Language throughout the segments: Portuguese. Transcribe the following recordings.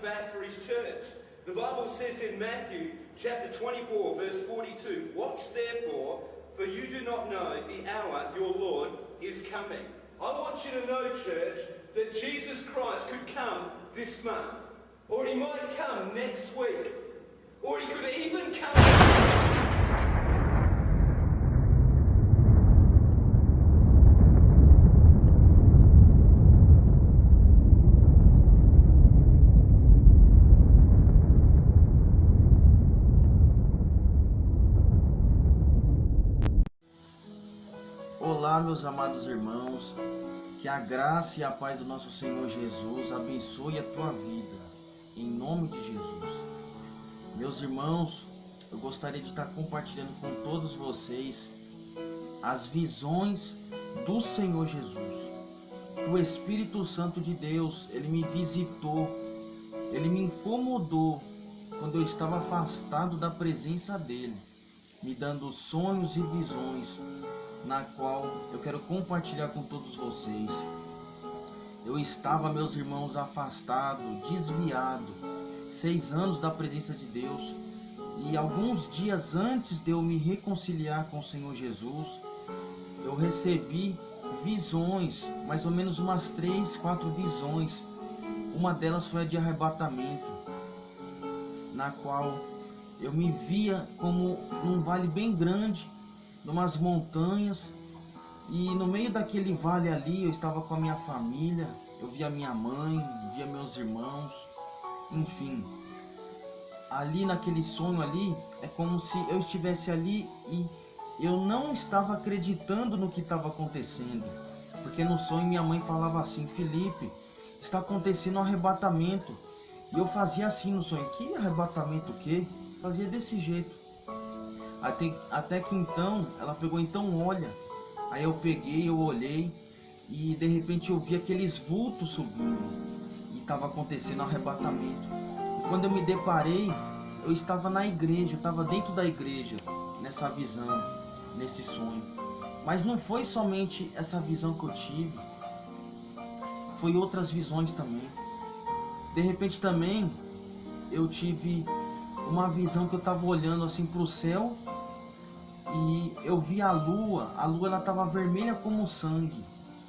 Back for his church. The Bible says in Matthew chapter 24 verse 42, "Watch therefore, for you do not know the hour your Lord is coming." I want you to know, church, that Jesus Christ could come this month, or he might come next week, or he could even come... Olá, meus amados irmãos, que a graça e a paz do nosso Senhor Jesus abençoe a tua vida, em nome de Jesus. Meus irmãos, eu gostaria de estar compartilhando com todos vocês as visões do Senhor Jesus. O Espírito Santo de Deus, ele me visitou, ele me incomodou quando eu estava afastado da presença dele, me dando sonhos e visões, na qual eu quero compartilhar com todos vocês. Eu estava, meus irmãos, afastado, desviado, 6 anos da presença de Deus, e alguns dias antes de eu me reconciliar com o Senhor Jesus, eu recebi visões, mais ou menos umas 3, 4 visões. Uma delas foi a de arrebatamento, na qual eu me via como num vale bem grande, numas montanhas, e no meio daquele vale ali eu estava com a minha família, eu via minha mãe, via meus irmãos, enfim, ali naquele sonho ali, é como se eu estivesse ali e eu não estava acreditando no que estava acontecendo, porque no sonho minha mãe falava assim: Felipe, está acontecendo um arrebatamento, e eu fazia assim no sonho: que arrebatamento o quê? Fazia desse jeito. Até que então, ela pegou, então olha. Aí eu peguei, eu olhei, e de repente eu vi aqueles vultos subindo, e estava acontecendo arrebatamento. E quando eu me deparei, eu estava na igreja, eu estava dentro da igreja, nessa visão, nesse sonho. Mas não foi somente essa visão que eu tive, foi outras visões também. De repente também, eu tive uma visão que eu estava olhando assim para o céu, e eu vi a lua ela estava vermelha como sangue,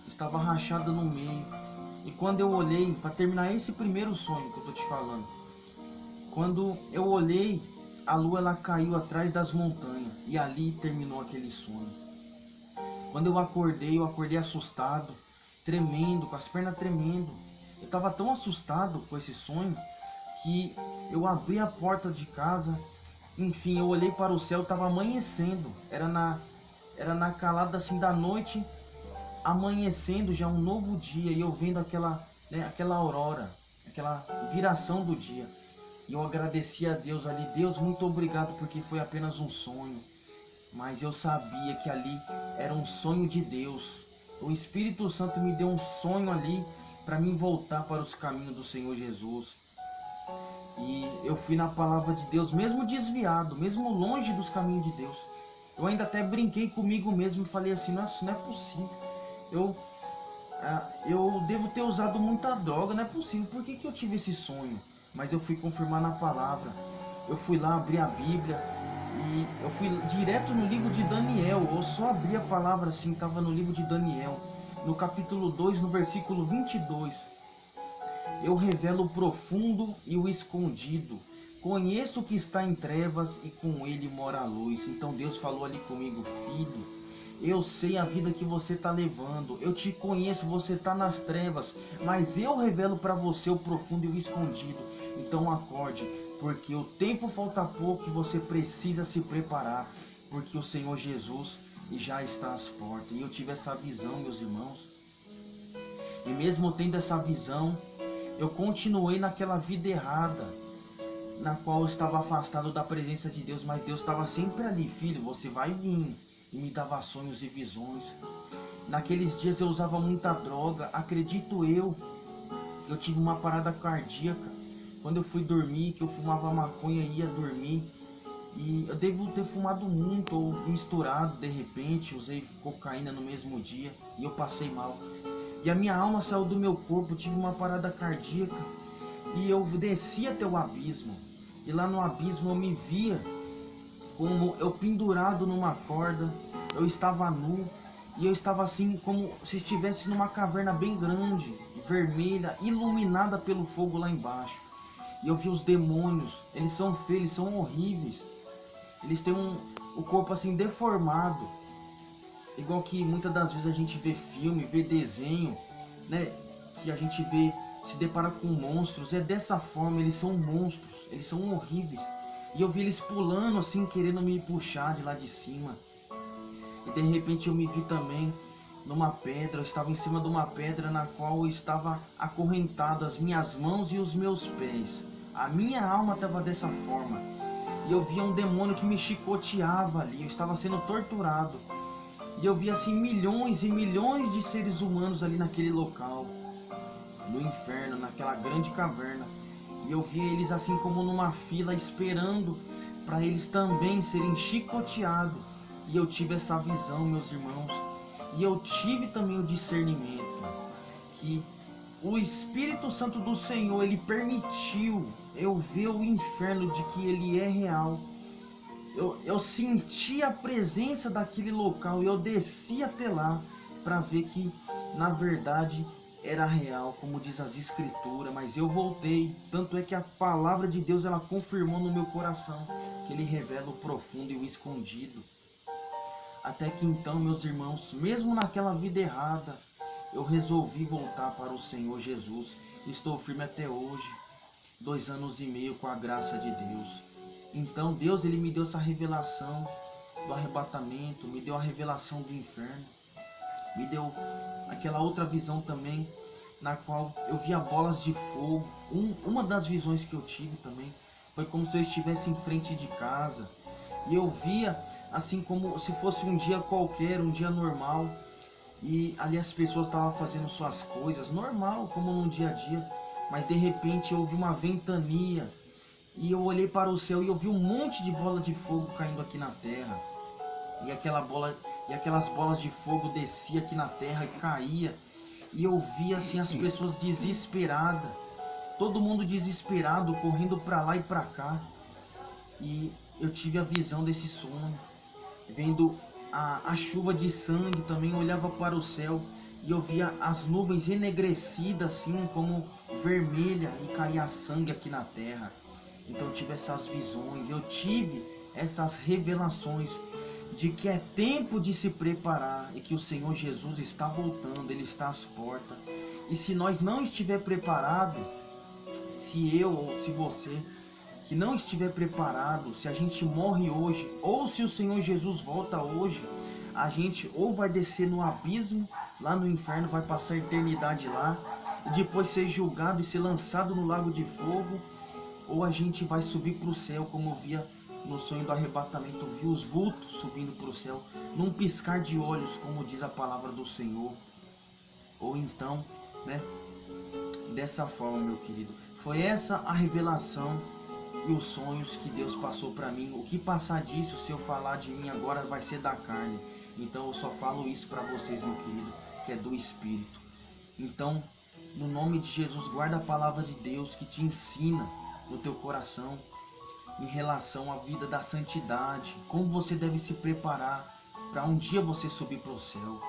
estava rachada no meio. E quando eu olhei, para terminar esse primeiro sonho que eu estou te falando, quando eu olhei, a lua ela caiu atrás das montanhas, e ali terminou aquele sonho. Quando eu acordei assustado, tremendo, com as pernas tremendo. Eu estava tão assustado com esse sonho que eu abri a porta de casa. Enfim, eu olhei para o céu, estava amanhecendo, era na calada assim da noite, amanhecendo já um novo dia, e eu vendo aquela aurora, aquela viração do dia. E eu agradeci a Deus ali: Deus, muito obrigado, porque foi apenas um sonho, mas eu sabia que ali era um sonho de Deus. O Espírito Santo me deu um sonho ali para mim voltar para os caminhos do Senhor Jesus. E eu fui na palavra de Deus, mesmo desviado, mesmo longe dos caminhos de Deus. Eu ainda até brinquei comigo mesmo e falei assim: nossa, não é possível. Eu devo ter usado muita droga, não é possível. Por que eu tive esse sonho? Mas eu fui confirmar na palavra. Eu fui lá abrir a Bíblia e eu fui direto no livro de Daniel. Eu só abri a palavra assim, estava no livro de Daniel, no capítulo 2, no versículo 22. Eu revelo o profundo e o escondido. Conheço o que está em trevas e com ele mora a luz. Então Deus falou ali comigo: filho, eu sei a vida que você está levando. Eu te conheço, você está nas trevas. Mas eu revelo para você o profundo e o escondido. Então acorde, porque o tempo falta pouco e você precisa se preparar, porque o Senhor Jesus já está às portas. E eu tive essa visão, meus irmãos, e mesmo tendo essa visão, eu continuei naquela vida errada, na qual eu estava afastado da presença de Deus, mas Deus estava sempre ali: filho, você vai vir, e me dava sonhos e visões. Naqueles dias eu usava muita droga, acredito eu tive uma parada cardíaca quando eu fui dormir, que eu fumava maconha e ia dormir, e eu devo ter fumado muito ou misturado de repente, usei cocaína no mesmo dia e eu passei mal. E a minha alma saiu do meu corpo, tive uma parada cardíaca e eu desci até o abismo. E lá no abismo eu me via como eu pendurado numa corda, eu estava nu e eu estava assim como se estivesse numa caverna bem grande, vermelha, iluminada pelo fogo lá embaixo. E eu vi os demônios, eles são feios, eles são horríveis. Eles têm o corpo assim deformado, igual que muitas das vezes a gente vê filme, vê desenho, né, que a gente vê, se depara com monstros. É dessa forma, eles são monstros, eles são horríveis. E eu vi eles pulando assim, querendo me puxar de lá de cima. E de repente eu me vi também numa pedra, eu estava em cima de uma pedra na qual eu estava acorrentado, as minhas mãos e os meus pés. A minha alma estava dessa forma. E eu via um demônio que me chicoteava ali, eu estava sendo torturado. E eu via assim milhões e milhões de seres humanos ali naquele local, no inferno, naquela grande caverna. E eu via eles assim como numa fila, esperando para eles também serem chicoteados. E eu tive essa visão, meus irmãos. E eu tive também o discernimento que o Espírito Santo do Senhor, ele permitiu eu ver o inferno, de que ele é real. Eu senti a presença daquele local e eu desci até lá para ver que na verdade era real, como diz as escrituras. Mas eu voltei, tanto é que a palavra de Deus, ela confirmou no meu coração que ele revela o profundo e o escondido. Até que então, meus irmãos, mesmo naquela vida errada, eu resolvi voltar para o Senhor Jesus. Estou firme até hoje, 2 anos e meio com a graça de Deus. Então Deus, ele me deu essa revelação do arrebatamento, me deu a revelação do inferno, me deu aquela outra visão também, na qual eu via bolas de fogo. Uma das visões que eu tive também foi como se eu estivesse em frente de casa, e eu via assim como se fosse um dia qualquer, um dia normal, e ali as pessoas estavam fazendo suas coisas normal, como num dia a dia, mas de repente eu ouvi uma ventania. E eu olhei para o céu e eu vi um monte de bola de fogo caindo aqui na terra. E aquelas bolas de fogo desciam aqui na terra e caía. E eu via assim as pessoas desesperadas. Todo mundo desesperado, correndo para lá e para cá. E eu tive a visão desse sonho, vendo a chuva de sangue também. Eu olhava para o céu e eu via as nuvens enegrecidas assim como vermelha, e caía sangue aqui na terra. Então eu tive essas visões, eu tive essas revelações de que é tempo de se preparar e que o Senhor Jesus está voltando, ele está às portas. E se nós não estiver preparado, se eu ou se você que não estiver preparado, se a gente morre hoje, ou se o Senhor Jesus volta hoje, a gente ou vai descer no abismo, lá no inferno, vai passar a eternidade lá, e depois ser julgado e ser lançado no lago de fogo, ou a gente vai subir para o céu, como eu via no sonho do arrebatamento. Eu vi os vultos subindo para o céu, num piscar de olhos, como diz a palavra do Senhor. Ou então, né, dessa forma, meu querido, foi essa a revelação e os sonhos que Deus passou para mim. O que passar disso, se eu falar de mim agora, vai ser da carne. Então eu só falo isso para vocês, meu querido, que é do Espírito. Então, no nome de Jesus, guarda a palavra de Deus que te ensina no teu coração em relação à vida da santidade, como você deve se preparar para um dia você subir para o céu.